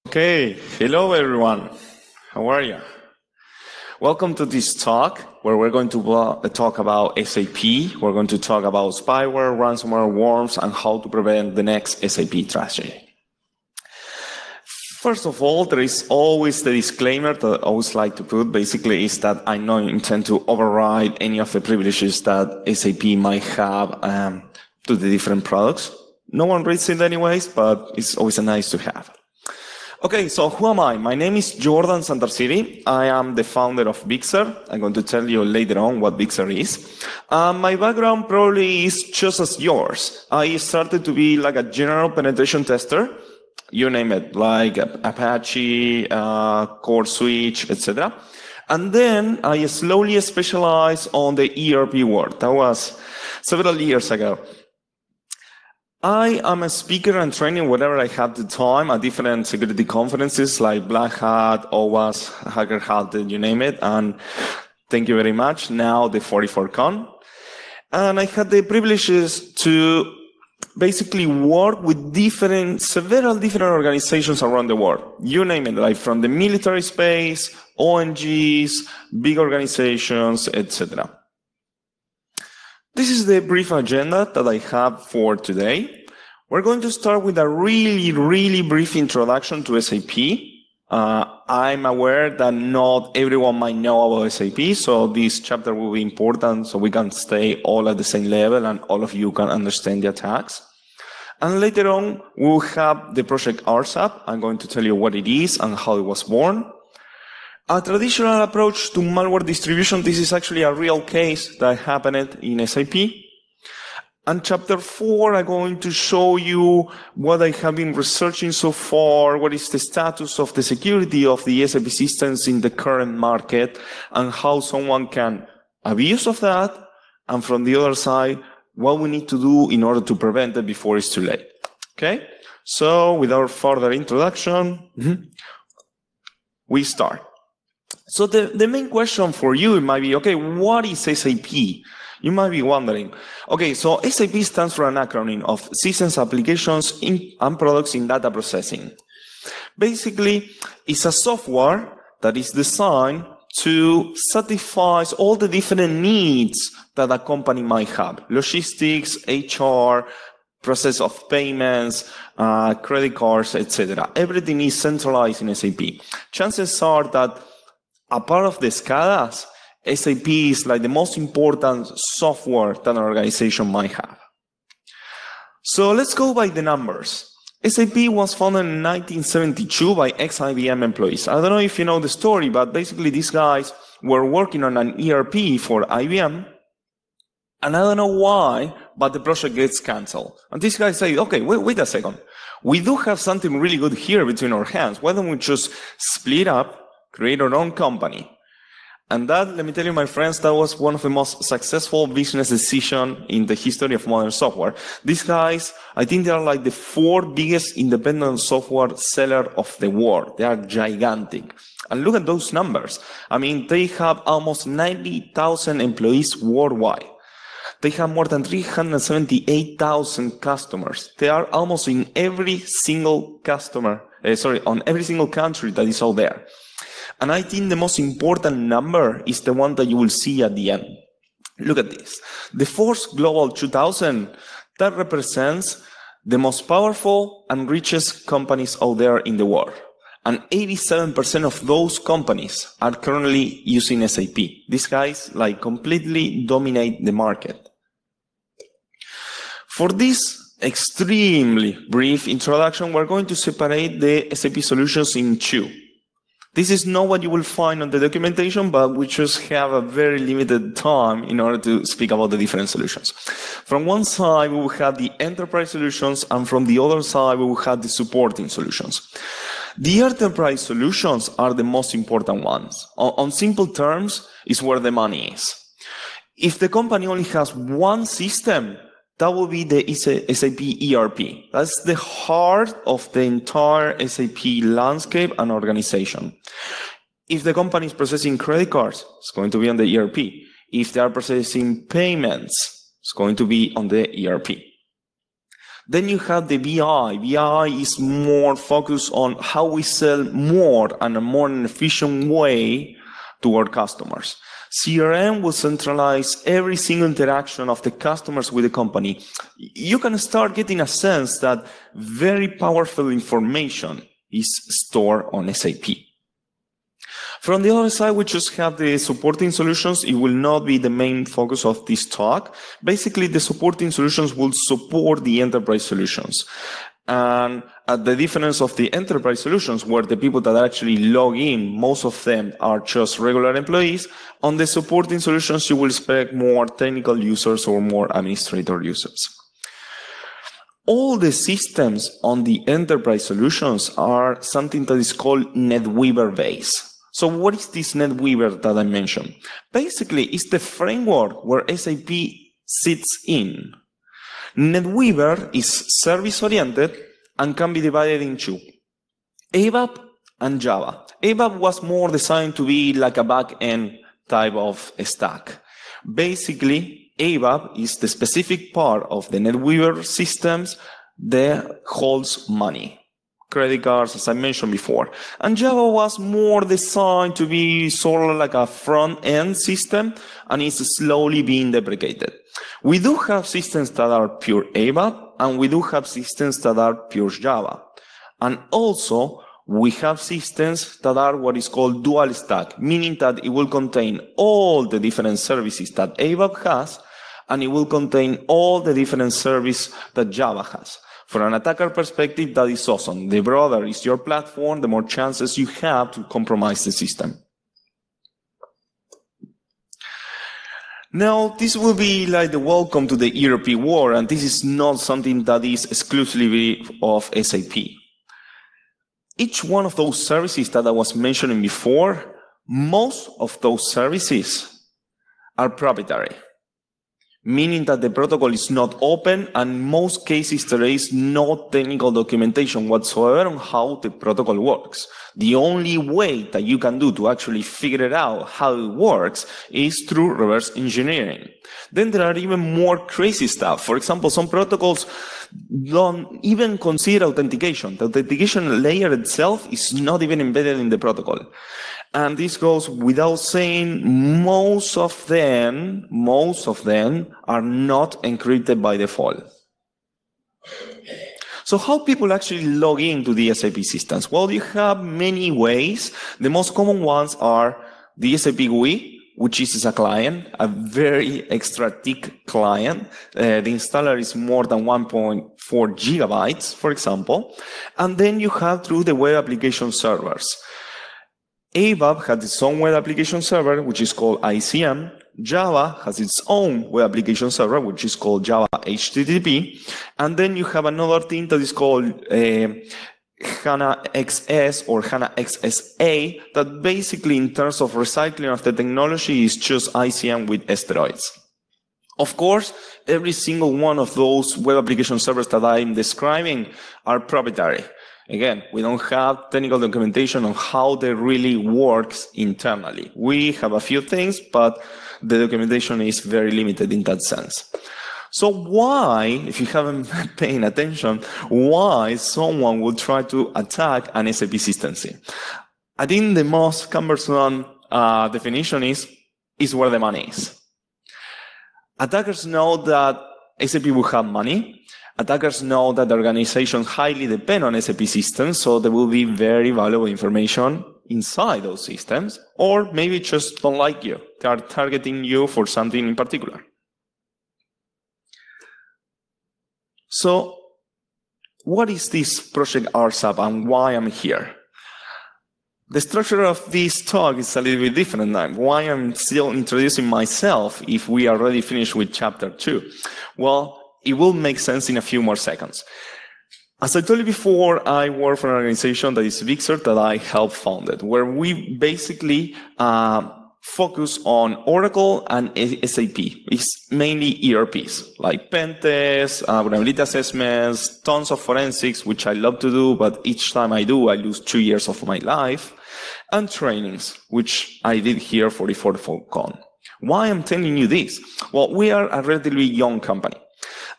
Okay, hello everyone. How are you? Welcome to this talk where we're going to talk about SAP. We're going to talk about spyware, ransomware, worms, and how to prevent the next SAP tragedy. First of all, there is always the disclaimer that I always like to put, basically, is that I don't intend to override any of the privileges that SAP might have to the different products. No one reads it anyways, but it's always nice to have. Okay, so who am I? My name is Jordan Santarsieri. I am the founder of Vixer. I'm going to tell you later on what Vixer is. My background probably is just as yours. I started to be like a general penetration tester, you name it, like Apache, Core Switch, etc. And then I slowly specialized on the ERP world. That was several years ago. I am a speaker and training whenever I have the time at different security conferences like Black Hat, OWASP, Hacker Hat, you name it. And thank you very much. Now the 44Con. And I had the privileges to basically work with several different organizations around the world. You name it, like from the military space, ONGs, big organizations, etc. This is the brief agenda that I have for today. We're going to start with a really brief introduction to SAP. I'm aware that not everyone might know about SAP, so this chapter will be important so we can stay all at the same level and all of you can understand the attacks. And later on, we'll have the project RSAP. I'm going to tell you what it is and how it was born. A traditional approach to malware distribution, this is actually a real case that happened in SAP. And chapter 4, I'm going to show you what I have been researching so far, what is the status of the security of the SAP systems in the current market, and how someone can abuse of that, and from the other side, what we need to do in order to prevent it before it's too late. Okay? So, without further introduction, we start. So the main question for you might be, okay, what is SAP? You might be wondering. Okay, so SAP stands for an acronym of Systems, Applications, and Products in Data Processing. Basically, it's a software that is designed to satisfy all the different needs that a company might have. Logistics, HR, process of payments, credit cards, etc. Everything is centralized in SAP. Chances are that a part of the SCADAs, SAP is like the most important software that an organization might have. So let's go by the numbers. SAP was founded in 1972 by ex-IBM employees. I don't know if you know the story, but basically these guys were working on an ERP for IBM. And I don't know why, but the project gets canceled. And these guys say, okay, wait a second. We do have something really good here between our hands. Why don't we just split up, create our own company? And that, let me tell you, my friends, that was one of the most successful business decisions in the history of modern software. These guys, I think they are like the 4 biggest independent software seller of the world. They are gigantic. And look at those numbers. I mean, they have almost 90,000 employees worldwide. They have more than 378,000 customers. They are almost in every single on every single country that is out there. And I think the most important number is the one that you will see at the end. Look at this. The Forbes Global 2000, that represents the most powerful and richest companies out there in the world. And 87% of those companies are currently using SAP. These guys like completely dominate the market. For this extremely brief introduction, we're going to separate the SAP solutions in 2. This is not what you will find on the documentation, but we just have a very limited time in order to speak about the different solutions. From one side, we will have the enterprise solutions, and from the other side, we will have the supporting solutions. The enterprise solutions are the most important ones. On simple terms, is where the money is. If the company only has one system, that will be the SAP ERP. That's the heart of the entire SAP landscape and organization. If the company is processing credit cards, it's going to be on the ERP. If they are processing payments, it's going to be on the ERP. Then you have the BI. BI is more focused on how we sell more and a more efficient way to our customers. CRM will centralize every single interaction of the customers with the company. You can start getting a sense that very powerful information is stored on SAP. From the other side, we just have the supporting solutions. It will not be the main focus of this talk. Basically, the supporting solutions will support the enterprise solutions. And the difference of the enterprise solutions, where the people that actually log in, most of them are just regular employees, on the supporting solutions, you will expect more technical users or more administrator users. All the systems on the enterprise solutions are something that is called NetWeaver based. So what is this NetWeaver that I mentioned? Basically, it's the framework where SAP sits in. NetWeaver is service-oriented and can be divided into ABAP and Java. ABAP was more designed to be like a back-end type of stack. Basically, ABAP is the specific part of the NetWeaver systems that holds money. Credit cards, as I mentioned before. And Java was more designed to be sort of like a front-end system, and it's slowly being deprecated. We do have systems that are pure ABAP, and we do have systems that are pure Java. And also, we have systems that are what is called dual stack, meaning that it will contain all the different services that ABAP has, and it will contain all the different services that Java has. From an attacker perspective, that is awesome. The broader is your platform, the more chances you have to compromise the system. Now, this will be like the welcome to the ERP war, and this is not something that is exclusively of SAP. Each one of those services that I was mentioning before, most of those services are proprietary, meaning that the protocol is not open, and in most cases there is no technical documentation whatsoever on how the protocol works. The only way that you can do to actually figure it out how it works is through reverse engineering. Then there are even more crazy stuff. For example, some protocols don't even consider authentication. The authentication layer itself is not even embedded in the protocol. And this goes without saying, most of them are not encrypted by default. So how people actually log into the SAP systems? Well, you have many ways. The most common ones are the SAP GUI, which is a client, a very extra thick client. The installer is more than 1.4 gigabytes, for example. And then you have through the web application servers. ABAP has its own web application server, which is called ICM. Java has its own web application server, which is called Java HTTP. And then you have another thing that is called HANA XS or HANA XSA, that basically in terms of recycling of the technology is just ICM with steroids. Of course, every single one of those web application servers that I'm describing are proprietary. Again, we don't have technical documentation on how they really works internally. We have a few things, but the documentation is very limited in that sense. So why, if you haven't been paying attention, why someone would try to attack an SAP system? I think the most cumbersome definition is where the money is. Attackers know that SAP will have money. Attackers know that the organizations highly depend on SAP systems, so there will be very valuable information inside those systems, or maybe just don't like you. They are targeting you for something in particular. So, what is this project RSAP and why I'm here? The structure of this talk is a little bit different now. Why I'm still introducing myself if we are already finished with chapter 2? Well, it will make sense in a few more seconds. As I told you before, I work for an organization that is Vixer that I helped founded, where we basically focus on Oracle and SAP. It's mainly ERPs, like pen tests, vulnerability assessments, tons of forensics, which I love to do, but each time I do, I lose 2 years of my life, and trainings, which I did here for the 44Con. Why I'm telling you this? Well, we are a relatively young company.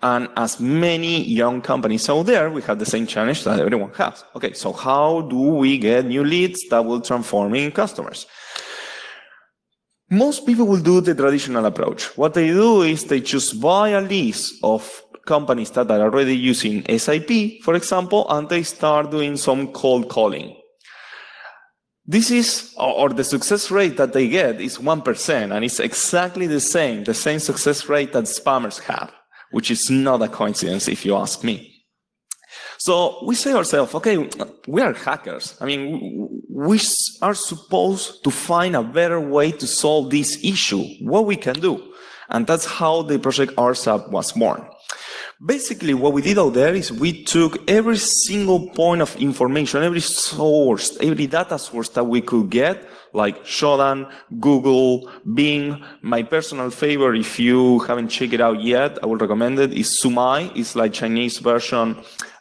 And as many young companies out there, we have the same challenge that everyone has. Okay, so how do we get new leads that will transform in customers? Most people will do the traditional approach. What they do is they just buy a list of companies that are already using SAP, for example, and they start doing some cold calling. This is, or the success rate that they get is 1%, and it's exactly the same success rate that spammers have, which is not a coincidence if you ask me. So we say ourselves, okay, we are hackers. I mean, we are supposed to find a better way to solve this issue, what we can do. And that's how the project RSAP was born. Basically, what we did out there is we took every single point of information, every source, every data source that we could get, like Shodan, Google, Bing. My personal favorite, if you haven't checked it out yet, I would recommend it, is Sumai. It's like Chinese version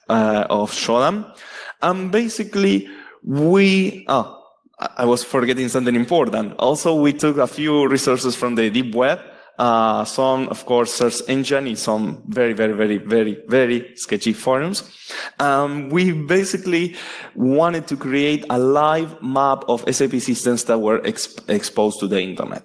of Shodan. And basically, I was forgetting something important. Also, we took a few resources from the deep web. Some, of course, search engine in some very sketchy forums. We basically wanted to create a live map of SAP systems that were exposed to the internet.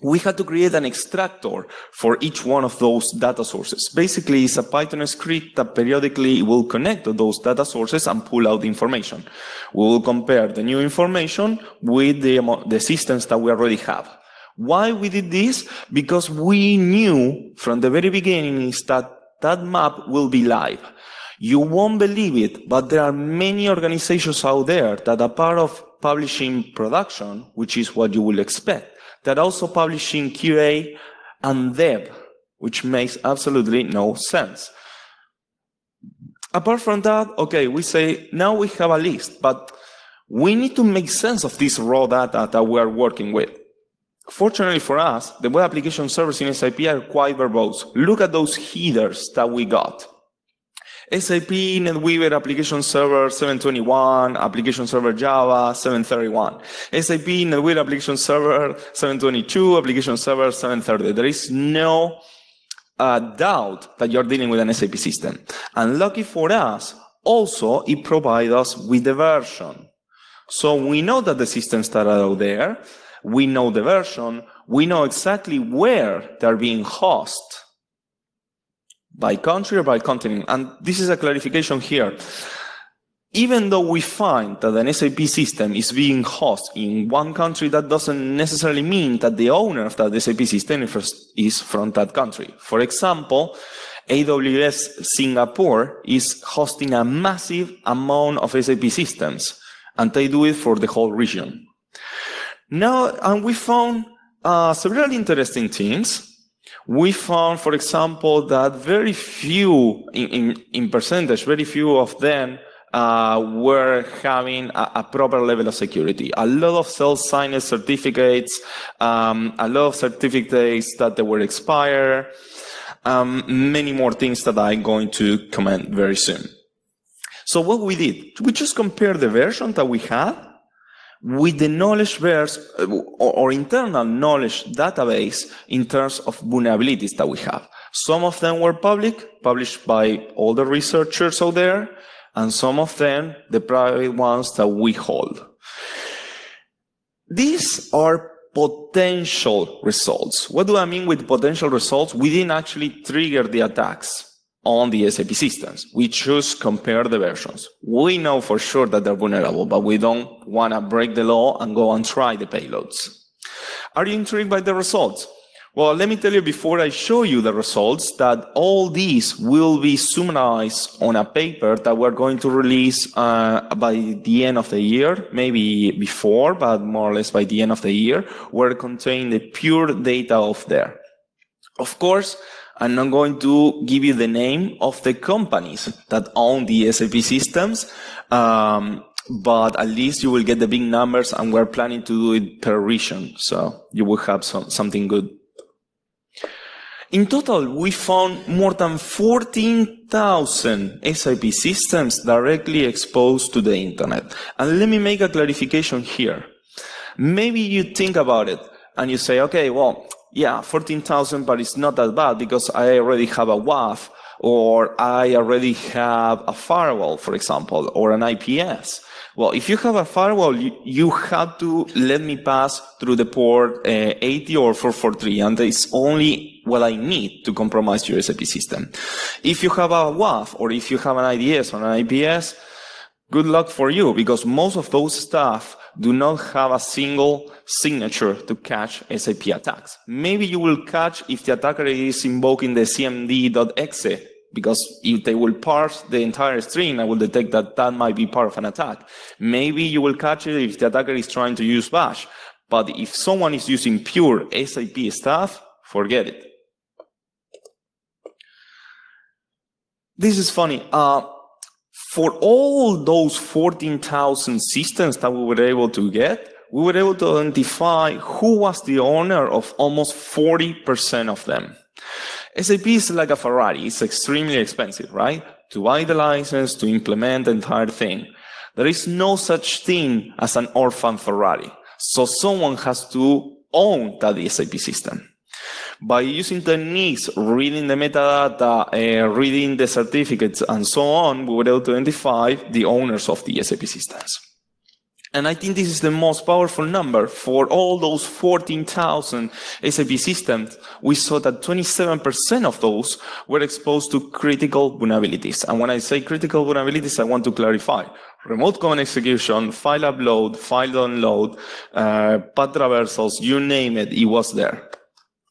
We had to create an extractor for each one of those data sources. Basically, it's a Python script that periodically will connect to those data sources and pull out the information. We will compare the new information with the systems that we already have. Why we did this? Because we knew from the very beginning is that that map will be live. You won't believe it, but there are many organizations out there that are part of publishing production, which is what you will expect, that are also publishing QA and dev, which makes absolutely no sense. Apart from that, okay, we say, now we have a list, but we need to make sense of this raw data that we are working with. Fortunately for us, the web application servers in SAP are quite verbose. Look at those headers that we got. SAP NetWeaver Application Server 721, Application Server Java 731. SAP NetWeaver Application Server 722, Application Server 730. There is no doubt that you're dealing with an SAP system. And lucky for us, also, it provides us with the version. So we know that the systems that are out there, we know the version, we know exactly where they're being hosted, by country or by continent. And this is a clarification here. Even though we find that an SAP system is being hosted in one country, that doesn't necessarily mean that the owner of that SAP system is from that country. For example, AWS Singapore is hosting a massive amount of SAP systems, and they do it for the whole region. Now, and we found several interesting things. We found, for example, that very few, in percentage, very few of them were having a proper level of security. A lot of self-signed certificates, a lot of certificates that they were expired, many more things that I'm going to comment very soon. So what we did, we just compared the version that we had with the knowledge base or internal knowledge database in terms of vulnerabilities that we have. Some of them were published by all the researchers out there, and some of them, the private ones that we hold. These are potential results. What do I mean with potential results? We didn't actually trigger the attacks on the SAP systems. We just compare the versions. We know for sure that they're vulnerable, but we don't want to break the law and go and try the payloads. Are you intrigued by the results? Well, let me tell you before I show you the results that all these will be summarized on a paper that we're going to release by the end of the year, maybe before, but more or less by the end of the year, where it contains the pure data of there. Of course, I'm not going to give you the name of the companies that own the SAP systems, but at least you will get the big numbers, and we're planning to do it per region, so you will have something good. In total, we found more than 14,000 SAP systems directly exposed to the internet. And let me make a clarification here. Maybe you think about it and you say, okay, well, yeah, 14,000, but it's not that bad because I already have a WAF, or I already have a firewall, for example, or an IPS. Well, if you have a firewall, you have to let me pass through the port 80 or 443, and it's only what I need to compromise your SAP system. If you have a WAF, or if you have an IDS or an IPS, good luck for you, because most of those stuff do not have a single signature to catch SAP attacks. Maybe you will catch if the attacker is invoking the cmd.exe, because if they will parse the entire string, I will detect that that might be part of an attack. Maybe you will catch it if the attacker is trying to use bash. But if someone is using pure SAP stuff, forget it. This is funny. For all those 14,000 systems that we were able to get, we were able to identify who was the owner of almost 40% of them. SAP is like a Ferrari. It's extremely expensive, right? To buy the license, to implement the entire thing. There is no such thing as an orphan Ferrari. So someone has to own that SAP system. By using techniques, reading the metadata, reading the certificates, and so on, we were able to identify the owners of the SAP systems. And I think this is the most powerful number. For all those 14,000 SAP systems, we saw that 27% of those were exposed to critical vulnerabilities. And when I say critical vulnerabilities, I want to clarify. Remote command execution, file upload, file download, path traversals, you name it, it was there.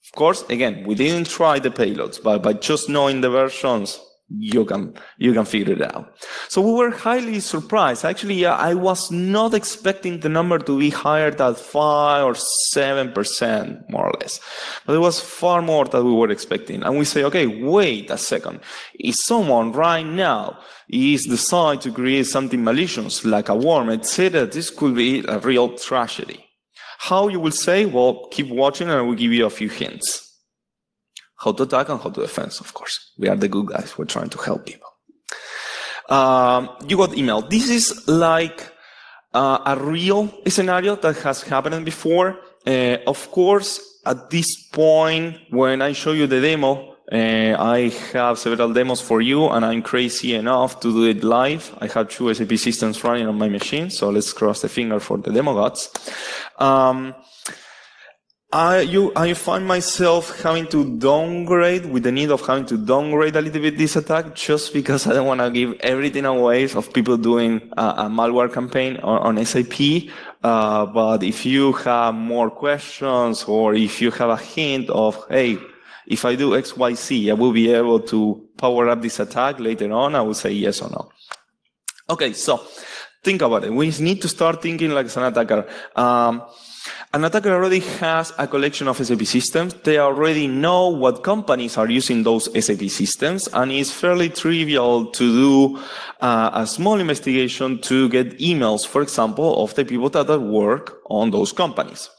Of course, again, we didn't try the payloads, but by just knowing the versions, you can figure it out. So we were highly surprised. Actually, I was not expecting the number to be higher than 5 or 7%, more or less. But it was far more than we were expecting. And we say, okay, wait a second. If someone right now is deciding to create something malicious, like a worm, etc., this could be a real tragedy. How you will say? Well, keep watching and I will give you a few hints. How to attack and how to defend, of course. We are the good guys. We're trying to help people. You got email. This is like a real scenario that has happened before. Of course, at this point, when I show you the demo, I have several demos for you, and I'm crazy enough to do it live. I have 2 SAP systems running on my machine, so let's cross the finger for the demo gods. I find myself having to downgrade, with the need of having to downgrade a little bit this attack, just because I don't want to give everything away of people doing a malware campaign on SAP. But if you have more questions, or if you have a hint of, hey, if I do X, Y, Z, I will be able to power up this attack later on, I will say yes or no. Okay, so think about it. We need to start thinking like an attacker. An attacker already has a collection of SAP systems. They already know what companies are using those SAP systems, and it's fairly trivial to do a small investigation to get emails, for example, of the people that work on those companies.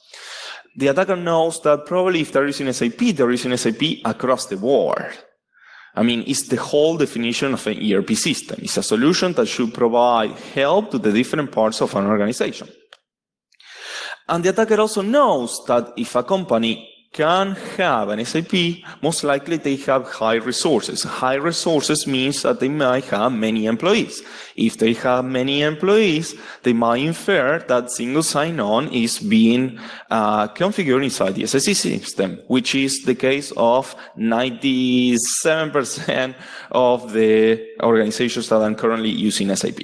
The attacker knows that probably if they're using SAP, they're using SAP across the board. I mean, it's the whole definition of an ERP system. It's a solution that should provide help to the different parts of an organization. And the attacker also knows that if a company can have an SAP, most likely they have high resources. High resources means that they might have many employees. If they have many employees, they might infer that single sign-on is being configured inside the SAP system, which is the case of 97% of the organizations that are currently using SAP.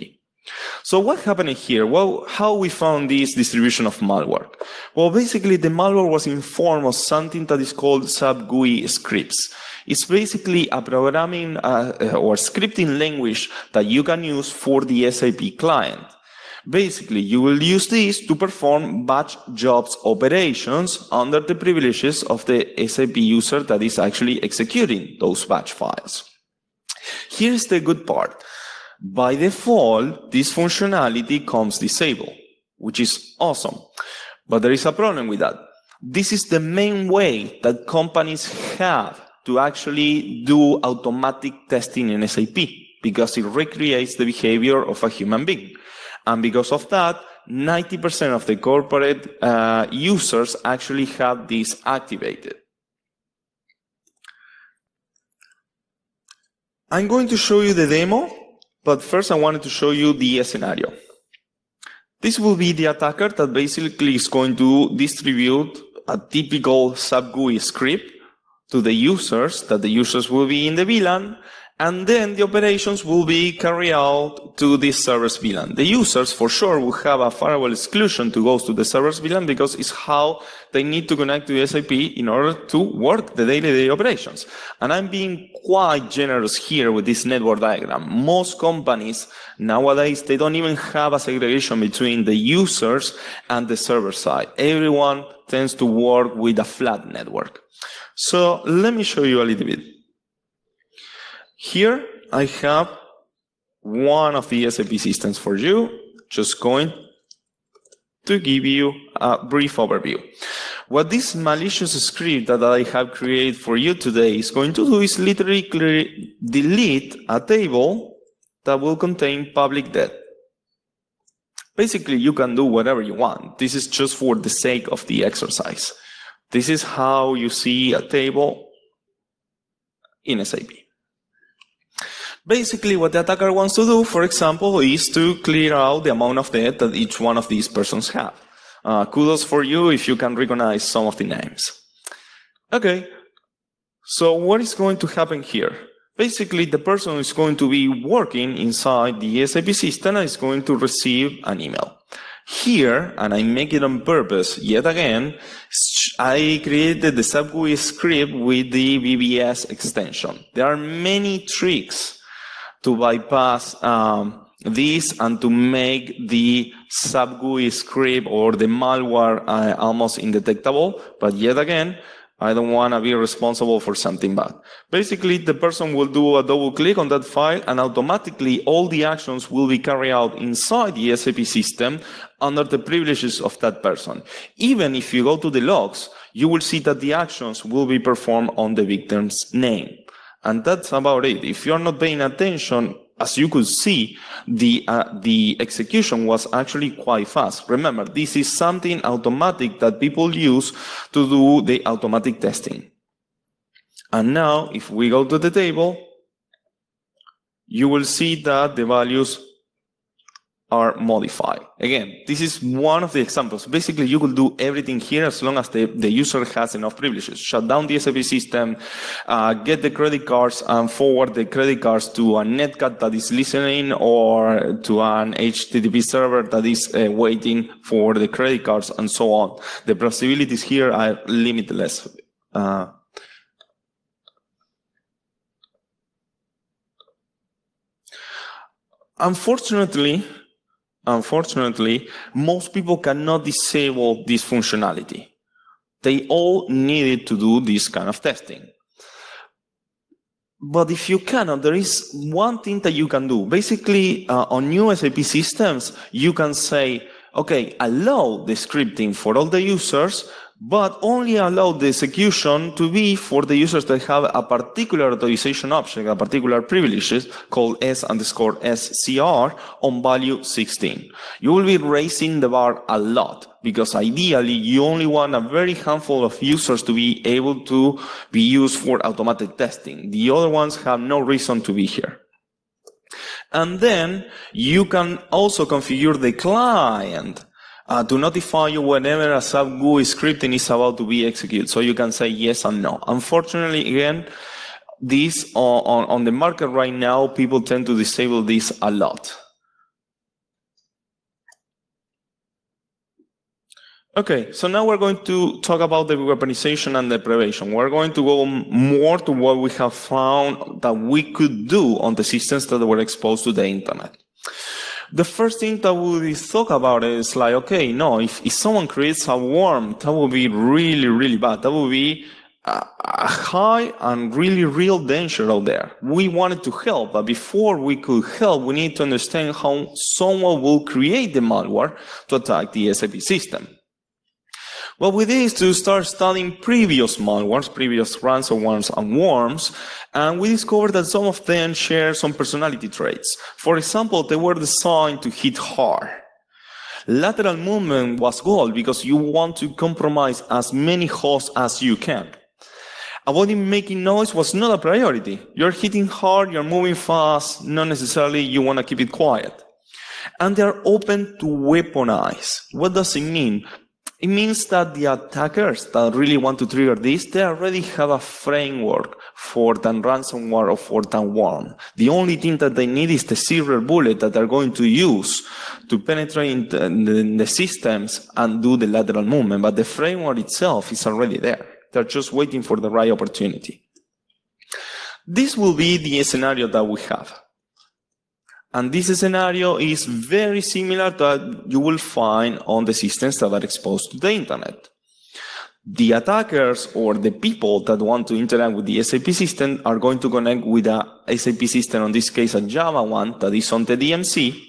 So what happened here? Well, how we found this distribution of malware? Well, basically the malware was in form of something that is called SAP GUI scripts. It's basically a programming or scripting language that you can use for the SAP client. Basically, you will use this to perform batch jobs operations under the privileges of the SAP user that is actually executing those batch files. Here's the good part. By default, this functionality comes disabled, which is awesome. But there is a problem with that. This is the main way that companies have to actually do automatic testing in SAP, because it recreates the behavior of a human being. And because of that, 90% of the corporate users actually have this activated. I'm going to show you the demo, but first I wanted to show you the scenario. This will be the attacker that basically is going to distribute a typical SAP GUI script to the users, that the users will be in the VLAN, and then the operations will be carried out to this server's VLAN. The users, for sure, will have a firewall exclusion to go to the server's VLAN because it's how they need to connect to the SAP in order to work the day-to-day operations. And I'm being quite generous here with this network diagram. Most companies nowadays, they don't even have a segregation between the users and the server side. Everyone tends to work with a flat network. So let me show you a little bit. Here I have one of the SAP systems for you, just going to give you a brief overview. What this malicious script that I have created for you today is going to do is literally delete a table that will contain public debt. Basically, you can do whatever you want. This is just for the sake of the exercise. This is how you see a table in SAP. Basically, what the attacker wants to do, for example, is to clear out the amount of debt that each one of these persons have. Kudos for you if you can recognize some of the names. Okay, so what is going to happen here? Basically, the person is going to be working inside the SAP system and is going to receive an email. Here, and I make it on purpose, yet again, I created the SAP GUI script with the VBS extension. There are many tricks to bypass this and to make the SAP GUI script or the malware almost indetectable. But yet again, I don't want to be responsible for something bad. Basically, the person will do a double click on that file and automatically all the actions will be carried out inside the SAP system under the privileges of that person. Even if you go to the logs, you will see that the actions will be performed on the victim's name. And that's about it. If you're not paying attention, as you could see, the execution was actually quite fast. Remember, this is something automatic that people use to do the automatic testing. And now, if we go to the table, you will see that the values are modified. Again, this is one of the examples. Basically, you will do everything here as long as the user has enough privileges. Shut down the SAP system, get the credit cards and forward the credit cards to a netcat that is listening or to an HTTP server that is waiting for the credit cards and so on. The possibilities here are limitless. Unfortunately, most people cannot disable this functionality. They all needed to do this kind of testing. But if you cannot, there is one thing that you can do. Basically, on new SAP systems, you can say, okay, allow the scripting for all the users, but only allow the execution to be for the users that have a particular authorization object, a particular privileges called S_SCR on value 16. You will be raising the bar a lot because ideally you only want a very handful of users to be able to be used for automatic testing. The other ones have no reason to be here. And then you can also configure the client to notify you whenever a SAP GUI scripting is about to be executed. So you can say yes and no. Unfortunately, again, this on the market right now, people tend to disable this a lot. Okay, so now we're going to talk about the weaponization and deprivation. We're going to go more to what we have found that we could do on the systems that were exposed to the internet. The first thing that we talk about is like, okay, no, if someone creates a worm, that would be really, really bad. That would be a high and really real danger out there. We wanted to help, but before we could help, we need to understand how someone will create the malware to attack the SAP system. What we did is to start studying previous malwares, previous ransomwares and worms, and we discovered that some of them share some personality traits. For example, they were designed to hit hard. Lateral movement was gold because you want to compromise as many hosts as you can. Avoiding making noise was not a priority. You're hitting hard, you're moving fast, not necessarily you want to keep it quiet. And they're open to weaponize. What does it mean? It means that the attackers that really want to trigger this, they already have a framework for the ransomware or for the worm. The only thing that they need is the silver bullet that they're going to use to penetrate in the systems and do the lateral movement. But the framework itself is already there. They're just waiting for the right opportunity. This will be the scenario that we have. And this scenario is very similar to what you will find on the systems that are exposed to the internet. The attackers or the people that want to interact with the SAP system are going to connect with a SAP system, in this case a Java one, that is on the DMC.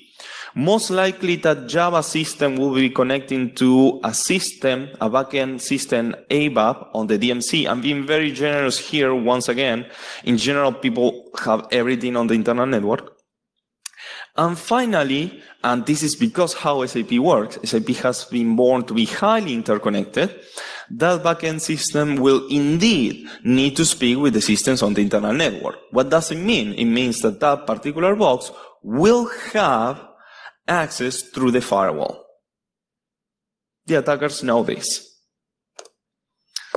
Most likely that Java system will be connecting to a system, a backend system, ABAP on the DMC. I'm being very generous here once again. In general, people have everything on the internal network. And finally, and this is because how SAP works, SAP has been born to be highly interconnected, that backend system will indeed need to speak with the systems on the internal network. What does it mean? It means that that particular box will have access through the firewall. The attackers know this.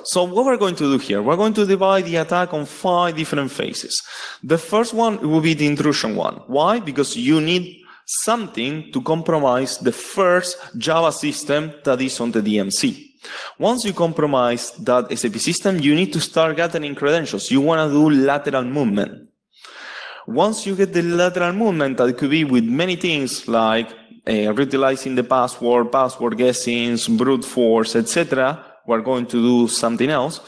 So what we're going to do here, we're going to divide the attack on 5 different phases. The first one will be the intrusion one. Why? Because you need something to compromise the first Java system that is on the DMC. Once you compromise that SAP system, you need to start gathering credentials. You want to do lateral movement. Once you get the lateral movement, that could be with many things like reutilizing the password guessing, brute force, etc. We're going to do something else.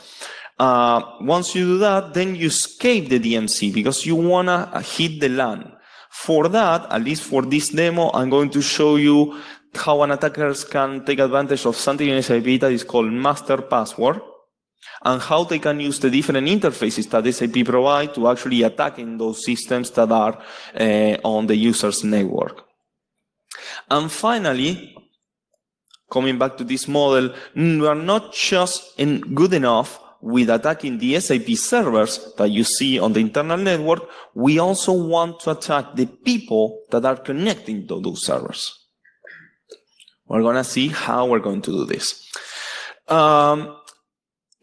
Once you do that, then you escape the DMC because you want to hit the LAN. For that, at least for this demo, I'm going to show you how an attacker can take advantage of something in SAP that is called master password, and how they can use the different interfaces that SAP provide to actually attack in those systems that are on the user's network. And finally, coming back to this model, we are not just good enough with attacking the SAP servers that you see on the internal network, we also want to attack the people that are connecting to those servers. We're going to see how we're going to do this.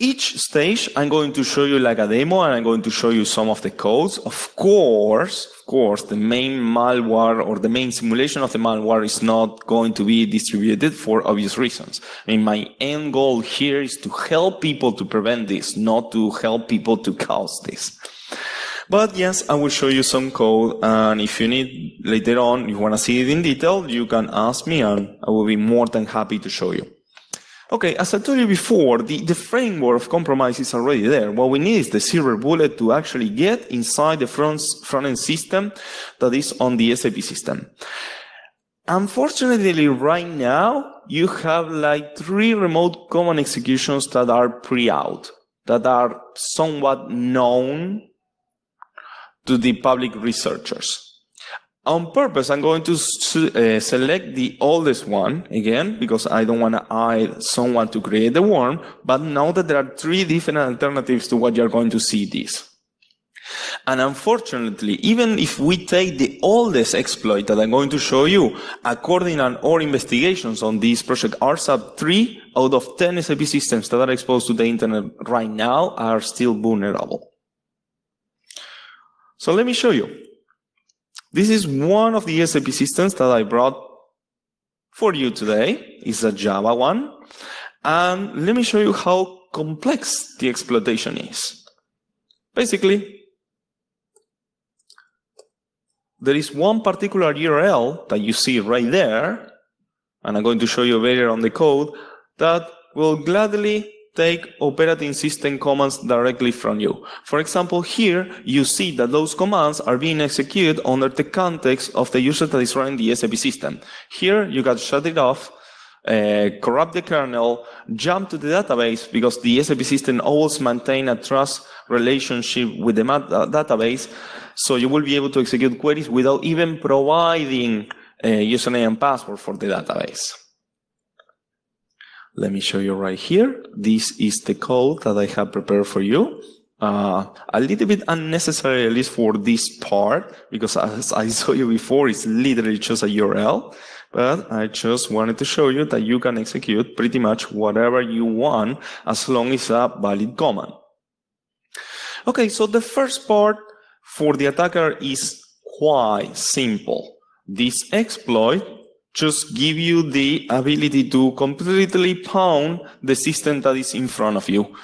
Each stage, I'm going to show you like a demo, and I'm going to show you some of the codes. Of course, the main malware or the main simulation of the malware is not going to be distributed for obvious reasons. I mean, my end goal here is to help people to prevent this, not to help people to cause this. But yes, I will show you some code, and if you need later on, you want to see it in detail, you can ask me, and I will be more than happy to show you. Okay, as I told you before, the framework of compromise is already there. What we need is the silver bullet to actually get inside the front-end system that is on the SAP system. Unfortunately, right now, you have like 3 remote command executions that are pre-out, that are somewhat known to the public researchers. On purpose, I'm going to select the oldest one again, because I don't want to hire someone to create the worm, but know that there are 3 different alternatives to what you're going to see this. And unfortunately, even if we take the oldest exploit that I'm going to show you, according to our investigations on this project RSAP, 3 out of 10 SAP systems that are exposed to the internet right now are still vulnerable. So let me show you. This is one of the SAP systems that I brought for you today. It's a Java one. And let me show you how complex the exploitation is. Basically, there is one particular URL that you see right there, and I'm going to show you later on the code, that will gladly take operating system commands directly from you. For example, here you see that those commands are being executed under the context of the user that is running the SAP system. Here you can shut it off, corrupt the kernel, jump to the database, because the SAP system always maintains a trust relationship with the database, so you will be able to execute queries without even providing a username and password for the database. Let me show you right here. This is the code that I have prepared for you. A little bit unnecessary, at least for this part, because as I saw you before, it's literally just a URL. But I just wanted to show you that you can execute pretty much whatever you want as long as a valid command. Okay, so the first part for the attacker is quite simple. This exploit just gives you the ability to completely pound the system that is in front of you.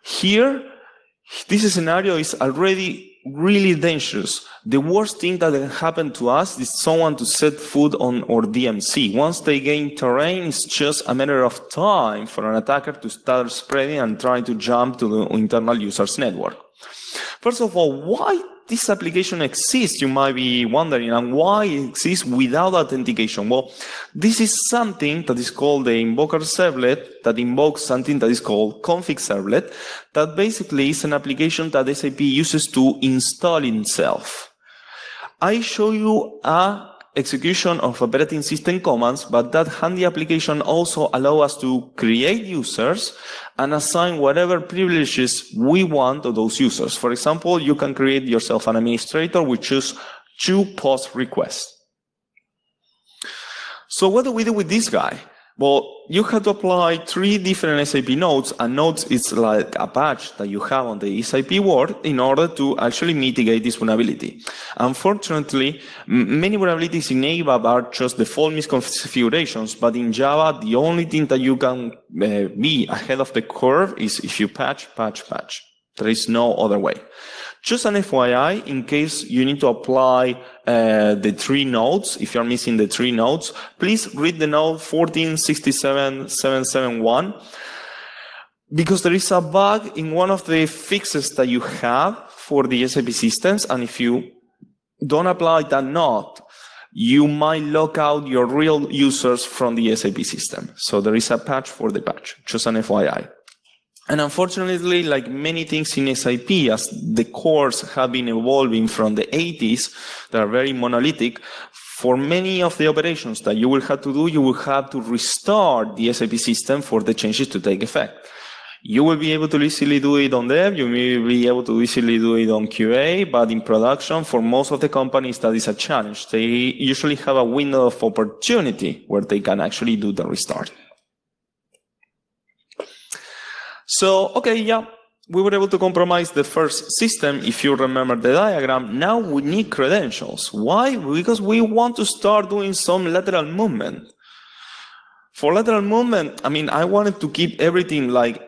Here, this scenario is already really dangerous. The worst thing that can happen to us is someone to set foot on our DMZ. Once they gain terrain, it's just a matter of time for an attacker to start spreading and trying to jump to the internal user's network. First of all, why this application exists, you might be wondering, and why it exists without authentication? Well, this is something that is called the invoker servlet that invokes something that is called config servlet, that basically is an application that SAP uses to install itself. I show you a execution of operating system commands, but that handy application also allows us to create users and assign whatever privileges we want to those users. For example, you can create yourself an administrator with just 2 post requests. So what do we do with this guy? Well, you have to apply 3 different SAP nodes, and nodes is like a patch that you have on the SAP world in order to actually mitigate this vulnerability. Unfortunately, many vulnerabilities in ABAP are just default misconfigurations, but in Java, the only thing that you can be ahead of the curve is if you patch. There is no other way. Just an FYI, in case you need to apply the 3 nodes, if you're missing the 3 nodes, please read the node 1467771, because there is a bug in one of the fixes that you have for the SAP systems, and if you don't apply that node, you might lock out your real users from the SAP system. So there is a patch for the patch, just an FYI. And unfortunately, like many things in SAP, as the cores have been evolving from the 80s, that are very monolithic, for many of the operations that you will have to do, you will have to restart the SAP system for the changes to take effect. You will be able to easily do it on dev, you will be able to easily do it on QA, but in production, for most of the companies, that is a challenge. They usually have a window of opportunity where they can actually do the restart. So, okay, yeah, we were able to compromise the first system, if you remember the diagram. Now we need credentials. Why? Because we want to start doing some lateral movement. For lateral movement, I mean, I wanted to keep everything like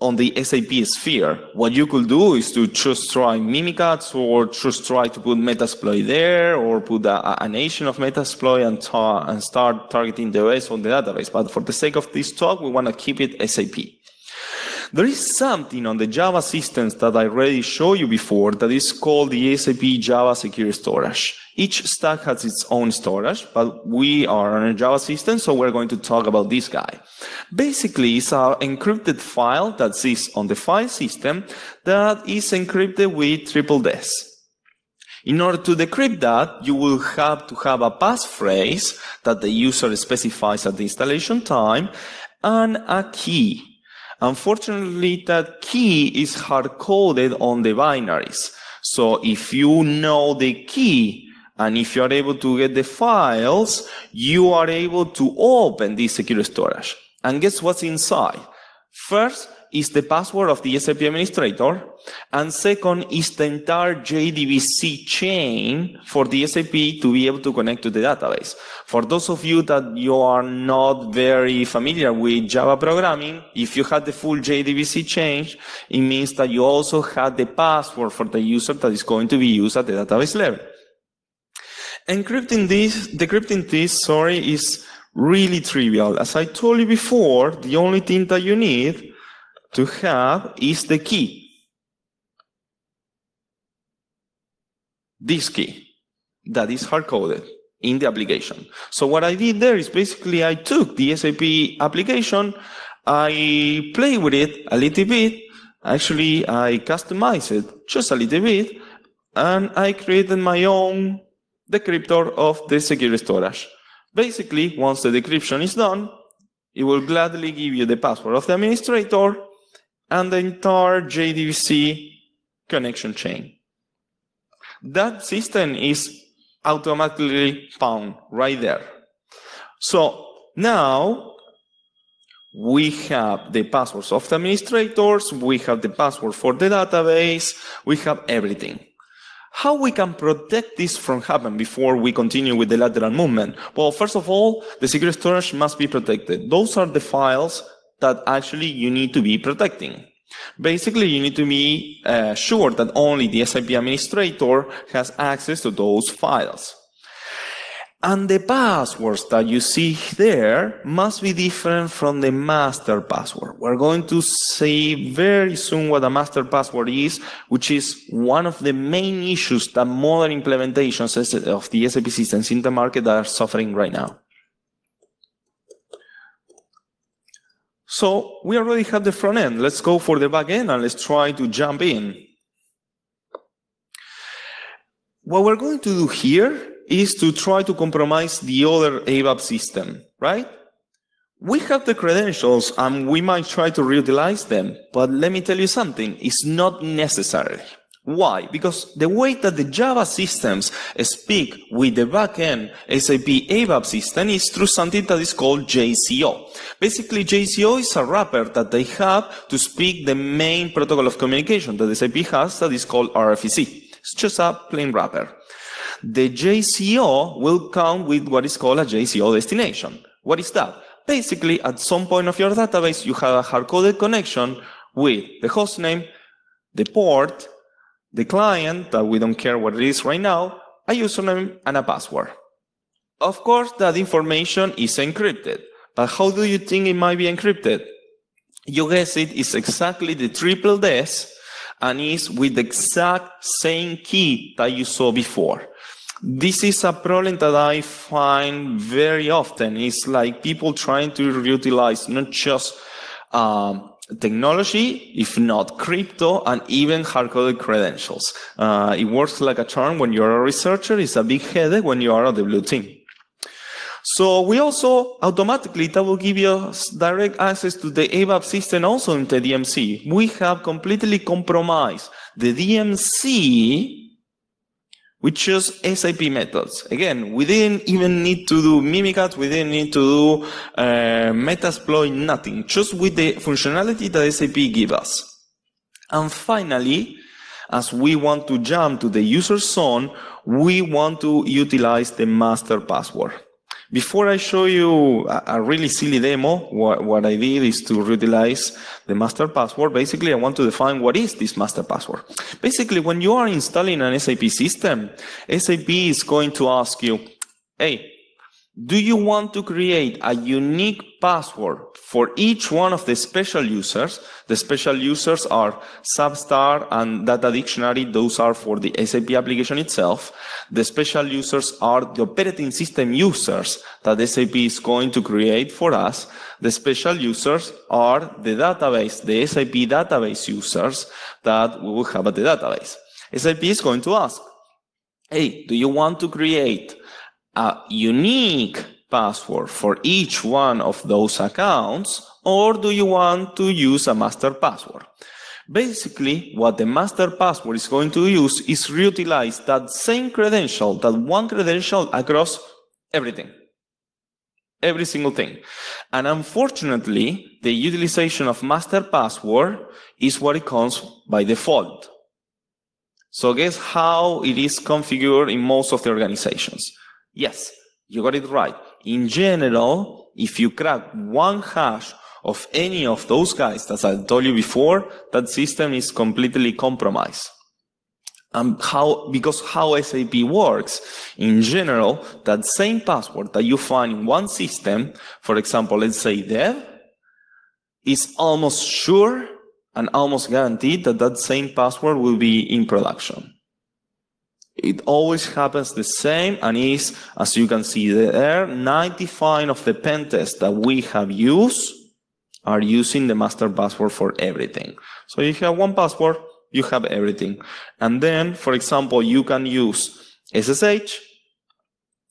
on the SAP sphere. What you could do is to just try Mimikatz, or just try to put Metasploit there, or put a nation of Metasploit and start targeting the OS on the database. But for the sake of this talk, we want to keep it SAP. There is something on the Java systems that I already showed you before that is called the SAP Java Secure Storage. Each stack has its own storage, but we are on a Java system, so we're going to talk about this guy. Basically, it's an encrypted file that sits on the file system that is encrypted with triple des. In order to decrypt that, you will have to have a passphrase that the user specifies at the installation time and a key. Unfortunately, that key is hard-coded on the binaries. So if you know the key, and if you are able to get the files, you are able to open this secure storage. And guess what's inside? First is the password of the SAP administrator, and second is the entire JDBC chain for the SAP to be able to connect to the database. For those of you that you are not very familiar with Java programming, if you have the full JDBC chain, it means that you also have the password for the user that is going to be used at the database level. Decrypting this, is really trivial. As I told you before, the only thing that you need to have is the key. This key that is hard-coded in the application. So what I did there is basically I took the SAP application, I played with it a little bit, actually I customized it just a little bit, and I created my own decryptor of the secure storage. Basically, once the decryption is done, it will gladly give you the password of the administrator and the entire JDBC connection chain. That system is automatically found right there. So now we have the passwords of the administrators, we have the password for the database, we have everything. How we can protect this from happening before we continue with the lateral movement? Well, first of all, the secret storage must be protected. Those are the files that actually you need to be protecting. Basically, you need to be sure that only the SAP administrator has access to those files. And the passwords that you see there must be different from the master password. We're going to see very soon what a master password is, which is one of the main issues that modern implementations of the SAP systems in the market are suffering right now. So we already have the front end. Let's go for the back end and let's try to jump in. What we're going to do here is to try to compromise the other ABAP system, right? We have the credentials and we might try to reutilize them, but let me tell you something, it's not necessary. Why? Because the way that the Java systems speak with the backend SAP ABAP system is through something that is called JCO. Basically, JCO is a wrapper that they have to speak the main protocol of communication that SAP has that is called RFC. It's just a plain wrapper. The JCO will come with what is called a JCO destination. What is that? Basically, at some point of your database, you have a hard-coded connection with the hostname, the port, the client, that we don't care what it is right now, a username, and a password. Of course, that information is encrypted. But how do you think it might be encrypted? You guess it is exactly the triple S and is with the exact same key that you saw before. This is a problem that I find very often. It's like people trying to reutilize not just technology, if not crypto, and even hard-coded credentials. It works like a charm when you're a researcher. It's a big headache when you are on the blue team. So we also automatically, that will give you direct access to the ABAP system also in the DMC. We have completely compromised the DMC with just SAP methods. Again, we didn't even need to do Mimikatz, we didn't need to do Metasploit, nothing. Just with the functionality that SAP gives us. And finally, as we want to jump to the user zone, we want to utilize the master password. Before I show you a really silly demo, what I did is to reutilize the master password. Basically, I want to define what is this master password. Basically, when you are installing an SAP system, SAP is going to ask you, hey, do you want to create a unique password for each one of the special users? The special users are Substar and Data Dictionary. Those are for the SAP application itself. The special users are the operating system users that SAP is going to create for us. The special users are the database, the SAP database users that we will have at the database. SAP is going to ask, hey, do you want to create a unique password for each one of those accounts, or do you want to use a master password? Basically, what the master password is going to use is reutilize that same credential, that one credential across everything. Every single thing. And unfortunately, the utilization of master password is what it comes by default. So guess how it is configured in most of the organizations? Yes, you got it right. In general, if you crack one hash of any of those guys, as I told you before, that system is completely compromised. Because how SAP works, in general, that same password that you find in one system, for example, let's say dev, is almost sure and almost guaranteed that that same password will be in production. It always happens the same, and is, as you can see there, 95% of the pen tests that we have used are using the master password for everything. So you have one password, you have everything. And then, for example, you can use SSH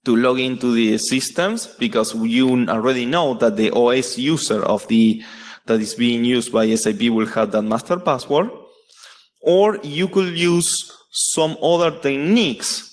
to log into the systems, because you already know that the OS user of that is being used by SAP will have that master password. Or you could use some other techniques,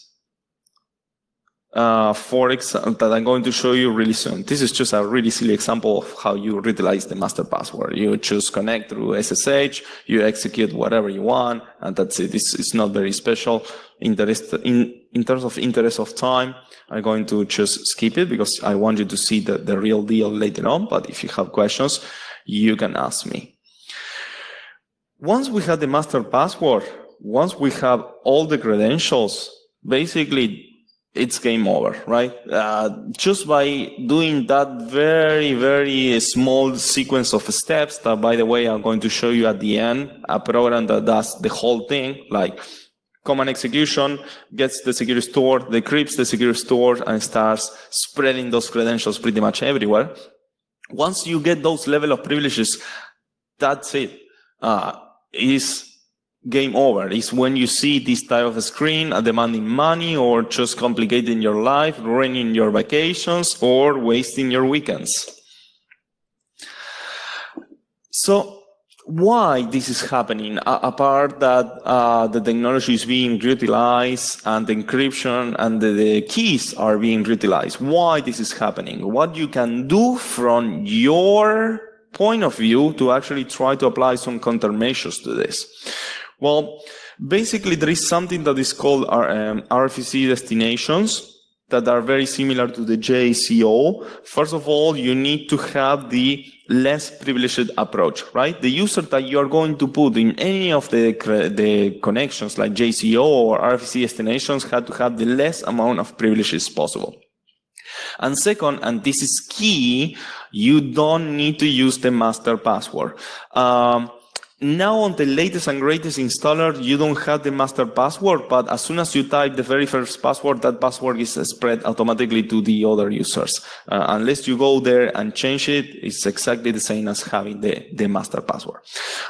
for example, that I'm going to show you really soon. This is just a really silly example of how you utilize the master password. You choose connect through SSH, you execute whatever you want, and that's it. This is not very special. In terms of interest of time, I'm going to just skip it because I want you to see the real deal later on. But if you have questions, you can ask me. Once we have the master password, once we have all the credentials, basically it's game over, right? Just by doing that very, very small sequence of steps that, by the way, I'm going to show you at the end, a program that does the whole thing, like command execution, gets the secure store, decrypts the secure store, and starts spreading those credentials pretty much everywhere. Once you get those level of privileges, that's it. Is game over. Is when you see this type of a screen demanding money or just complicating your life, ruining your vacations, or wasting your weekends. So why this is happening, apart that the technology is being utilized and the encryption and the keys are being utilized, why this is happening, what you can do from your point of view to actually try to apply some countermeasures to this. Well, basically there is something that is called RFC destinations that are very similar to the JCO. First of all, you need to have the less privileged approach, right? The user that you are going to put in any of the connections like JCO or RFC destinations had to have the less amount of privileges possible. And second, and this is key, you don't need to use the master password. Now on the latest and greatest installer, you don't have the master password, but as soon as you type the very first password, that password is spread automatically to the other users. Unless you go there and change it, it's exactly the same as having the master password.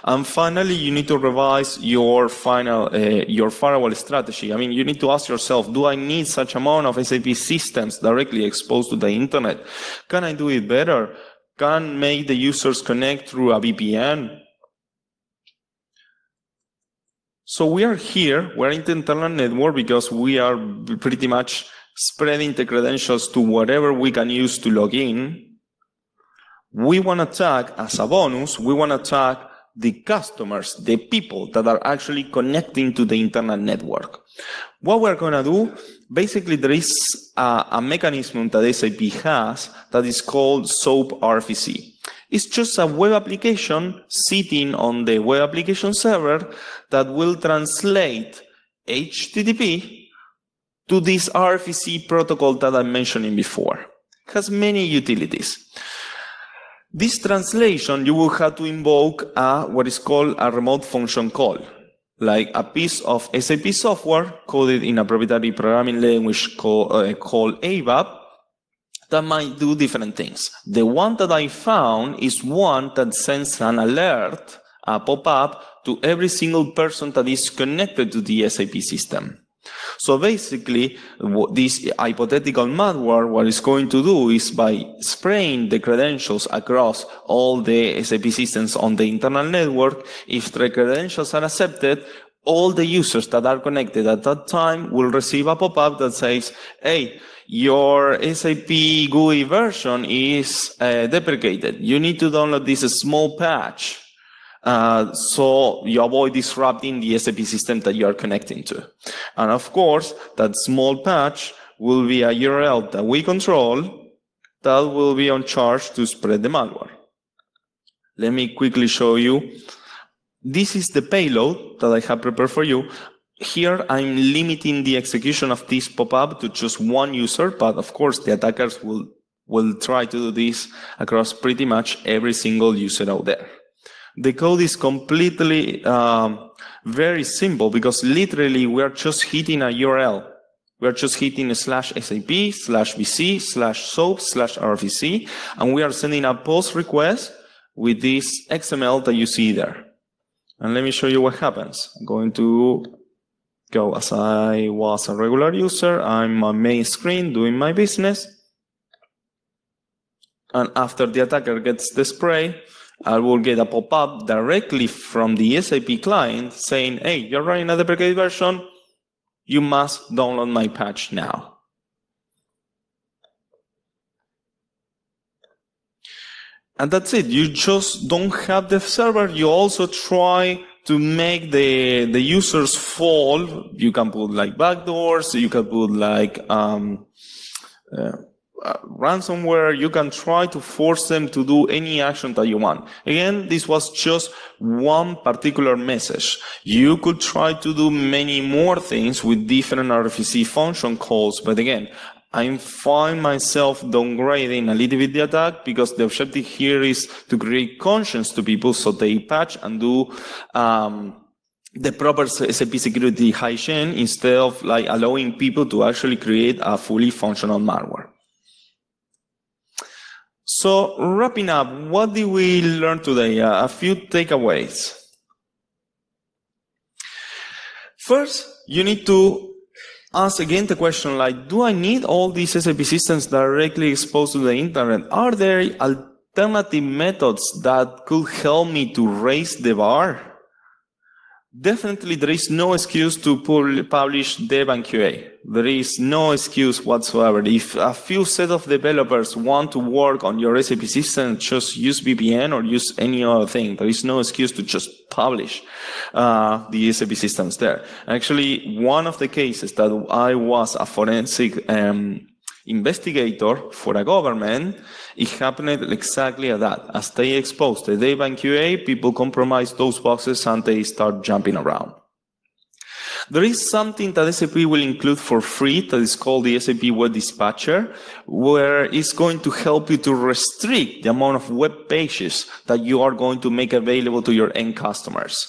And finally, you need to revise your firewall strategy. I mean, you need to ask yourself, do I need such amount of SAP systems directly exposed to the internet? Can I do it better? Can I make the users connect through a VPN? So we are here, we're in the internal network because we are pretty much spreading the credentials to whatever we can use to log in. We want to tag, as a bonus, we want to tag the customers, the people that are actually connecting to the internal network. What we're going to do, basically there is a mechanism that SAP has that is called SOAP RFC. It's just a web application sitting on the web application server that will translate HTTP to this RFC protocol that I'm mentioning before. It has many utilities. This translation, you will have to invoke what is called a remote function call, like a piece of SAP software coded in a proprietary programming language called ABAP, that might do different things. The one that I found is one that sends an alert, a pop-up, to every single person that is connected to the SAP system. So basically, this hypothetical malware, what it's going to do is by spraying the credentials across all the SAP systems on the internal network, if the credentials are accepted, all the users that are connected at that time will receive a pop-up that says, hey, your SAP GUI version is deprecated. You need to download this small patch so you avoid disrupting the SAP system that you are connecting to. And of course, that small patch will be a URL that we control that will be on charge to spread the malware. Let me quickly show you. This is the payload that I have prepared for you. Here, I'm limiting the execution of this pop-up to just one user, but of course, the attackers will try to do this across pretty much every single user out there. The code is completely very simple because literally we're just hitting a URL. We're just hitting /SAP/VC/SOAP/RFC, and we are sending a post request with this XML that you see there. And let me show you what happens. I'm going to go as I was a regular user. I'm on main screen doing my business. And after the attacker gets the spray, I will get a pop-up directly from the SAP client saying, hey, you're running a deprecated version, you must download my patch now. And that's it. You just don't have the server. You also try to make the users fall. You can put like backdoors. You can put like ransomware. You can try to force them to do any action that you want. Again, this was just one particular message. You could try to do many more things with different RFC function calls. But again, I find myself downgrading a little bit the attack because the objective here is to create conscience to people so they patch and do the proper SAP security hygiene instead of like allowing people to actually create a fully functional malware. So wrapping up, what did we learn today? A few takeaways. First, you need to ask again the question like, do I need all these SAP systems directly exposed to the internet? Are there alternative methods that could help me to raise the bar? Definitely there is no excuse to publish dev and QA. There is no excuse whatsoever. If a few set of developers want to work on your SAP system, just use VPN or use any other thing. There is no excuse to just publish the SAP systems there. Actually, one of the cases that I was a forensic investigator for a government, it happened exactly at that. As they exposed the dev and QA, people compromise those boxes and they start jumping around. There is something that SAP will include for free that is called the SAP Web Dispatcher, where it's going to help you to restrict the amount of web pages that you are going to make available to your end customers.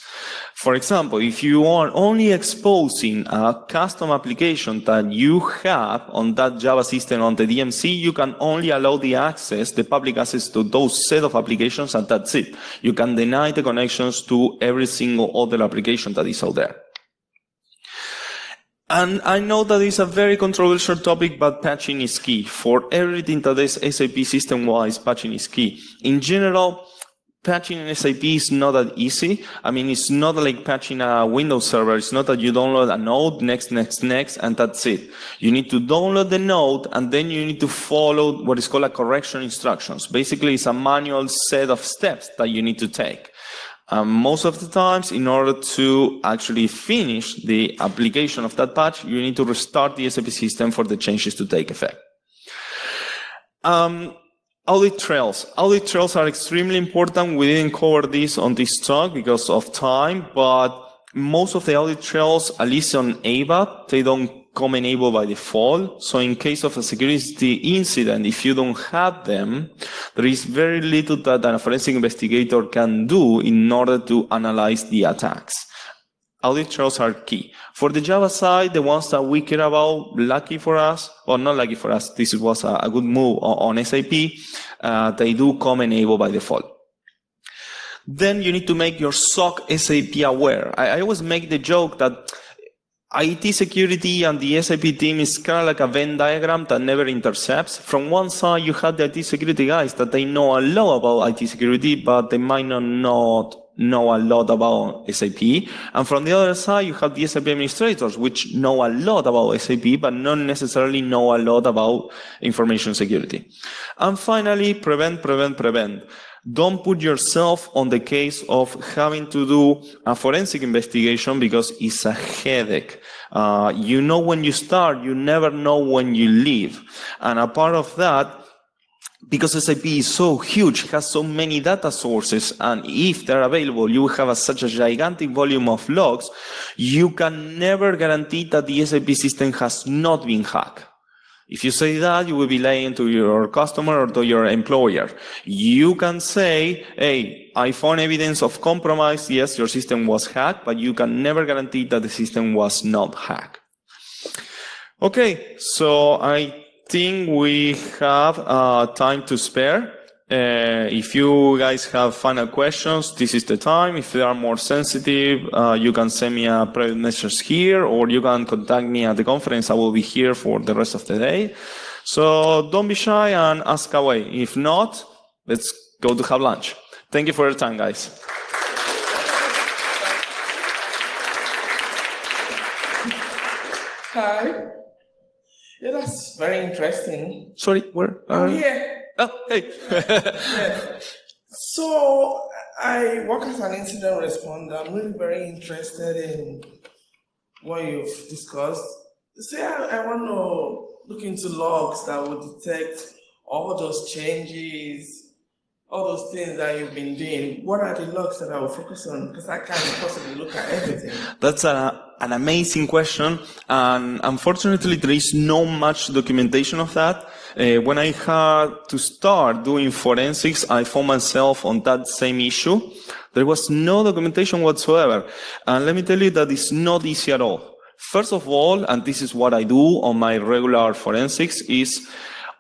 For example, if you are only exposing a custom application that you have on that Java system on the DMC, you can only allow the public access to those set of applications, and that's it. You can deny the connections to every single other application that is out there. And I know that it's a very controversial topic, but patching is key. For everything that is SAP system-wise, patching is key. In general, patching in SAP is not that easy. I mean, it's not like patching a Windows server. It's not that you download a node, next, and that's it. You need to download the node, and then you need to follow what is called a correction instructions. Basically, it's a manual set of steps that you need to take. Most of the times, in order to actually finish the application of that patch, you need to restart the SAP system for the changes to take effect. Audit trails. Audit trails are extremely important. We didn't cover this on this talk because of time, but most of the audit trails, at least on ABAP, they don't come enabled by default. So in case of a security incident, if you don't have them, there is very little that a forensic investigator can do in order to analyze the attacks. Audit trails are key. For the Java side, the ones that we care about, lucky for us, or not lucky for us, this was a good move on SAP, they do come enabled by default. Then you need to make your SOC SAP aware. I always make the joke that IT security and the SAP team is kind of like a Venn diagram that never intercepts. From one side, you have the IT security guys that they know a lot about IT security, but they might not know a lot about SAP. And from the other side, you have the SAP administrators, which know a lot about SAP, but not necessarily know a lot about information security. And finally, prevent. Don't put yourself on the case of having to do a forensic investigation because it's a headache. You know when you start, you never know when you leave. And a part of that, because SAP is so huge, has so many data sources, and if they're available, you have such a gigantic volume of logs, you can never guarantee that the SAP system has not been hacked. If you say that, you will be lying to your customer or to your employer. You can say, hey, I found evidence of compromise. Yes, your system was hacked, but you can never guarantee that the system was not hacked. Okay, so I think we have time to spare. If you guys have final questions, this is the time. If they are more sensitive, you can send me a private message here, or you can contact me at the conference. I will be here for the rest of the day. So don't be shy and ask away. If not, let's go to have lunch. Thank you for your time, guys. Hi. Yeah, that's very interesting. Sorry, where? Here. Oh, hey. Yeah. So I work as an incident responder. I'm really very interested in what you've discussed. Say I want to look into logs that will detect all those changes, all those things that you've been doing. What are the logs that I will focus on? Because I can't possibly look at everything. That's an amazing question, and unfortunately there is no much documentation of that. When I had to start doing forensics, I found myself on that same issue. There was no documentation whatsoever, and let me tell you that it's not easy at all. First of all, and this is what I do on my regular forensics, is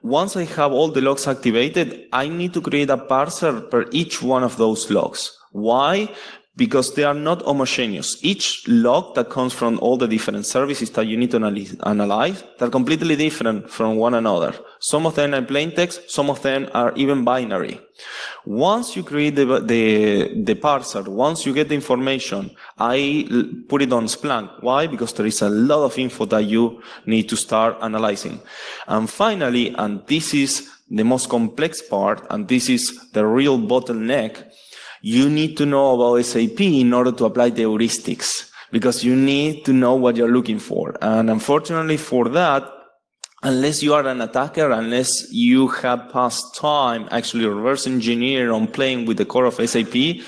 once I have all the logs activated, I need to create a parser per each one of those logs. Why? Because they are not homogeneous. Each log that comes from all the different services that you need to analyze, they're completely different from one another. Some of them are plain text, some of them are even binary. Once you create the parser, once you get the information, I put it on Splunk. Why? Because there is a lot of info that you need to start analyzing. And finally, and this is the most complex part, and this is the real bottleneck, you need to know about SAP in order to apply the heuristics, because you need to know what you're looking for. And unfortunately for that, unless you are an attacker, unless you have past time actually reverse engineer on playing with the core of SAP,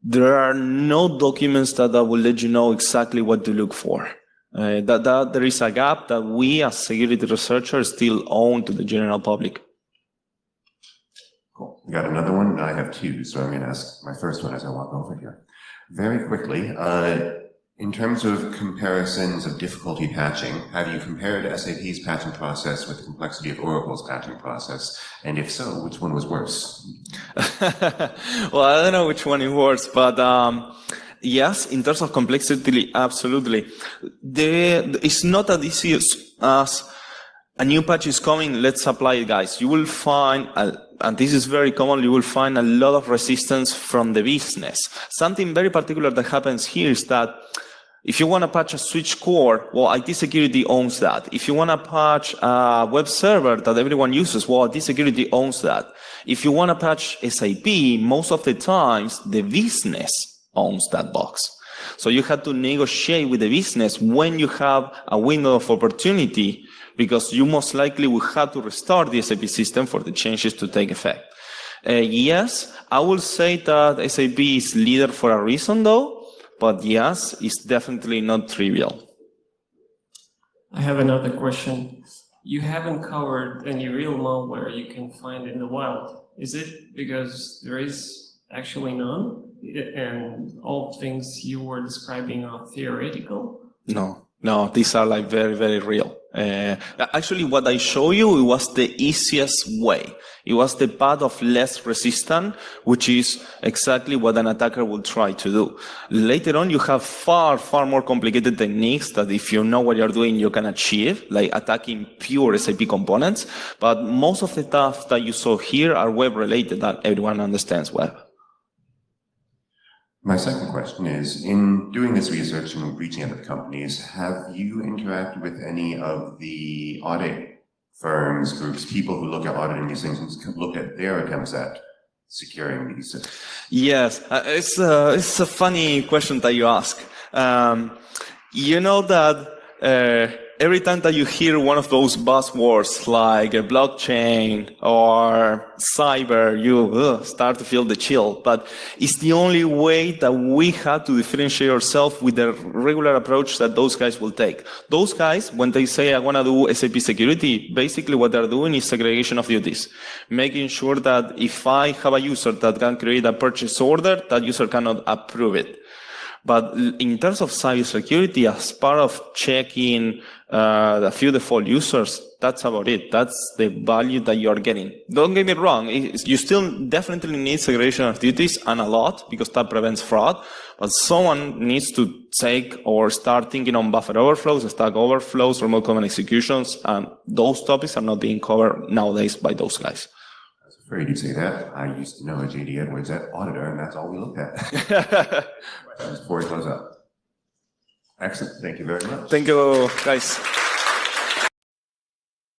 there are no documents that will let you know exactly what to look for. That there is a gap that we as security researchers still own to the general public. Cool. We got another one. I have two, so I'm going to ask my first one as I walk over here. Very quickly, in terms of comparisons of difficulty patching, have you compared SAP's patching process with the complexity of Oracle's patching process? And if so, which one was worse? Well, I don't know which one is worse, but yes, in terms of complexity, absolutely. It's not as easy as a new patch is coming, let's apply it, guys. You will find, and this is very common, you will find a lot of resistance from the business. Something very particular that happens here is that if you want to patch a switch core, well, IT security owns that. If you want to patch a web server that everyone uses, well, IT security owns that. If you want to patch SAP, most of the times, the business owns that box. So you have to negotiate with the business when you have a window of opportunity, because you most likely will have to restart the SAP system for the changes to take effect. Yes, I will say that SAP is leader for a reason though, but yes, it's definitely not trivial. I have another question. You haven't covered any real malware you can find in the wild. Is it because there is actually none? And all things you were describing are theoretical? No, these are like very, very real. Actually, what I show you, it was the easiest way. It was the path of less resistance, which is exactly what an attacker will try to do. Later on, you have far, far more complicated techniques that if you know what you're doing, you can achieve, like attacking pure SAP components. But most of the stuff that you saw here are web-related, that everyone understands web. My second question is, in doing this research and reaching out to companies, have you interacted with any of the audit firms, groups, people who look at auditing these things and look at their attempts at securing these systems? Yes, it's a funny question that you ask. You know that every time that you hear one of those buzzwords like a blockchain or cyber, you start to feel the chill. But it's the only way that we have to differentiate ourselves with the regular approach that those guys will take. Those guys, when they say, I want to do SAP security, basically what they're doing is segregation of duties. Making sure that if I have a user that can create a purchase order, that user cannot approve it. But in terms of cybersecurity, as part of checking a few default users, that's about it. That's the value that you're getting. Don't get me wrong. You still definitely need segregation of duties, and a lot, because that prevents fraud. But someone needs to take or start thinking on buffer overflows, stack overflows, remote command executions, and those topics are not being covered nowadays by those guys. As a Afraid you'd say that. I used to know a J.D. Edwards at auditor, and that's all we looked at. Before we close up. Excellent. Thank you very much. Thank you, guys.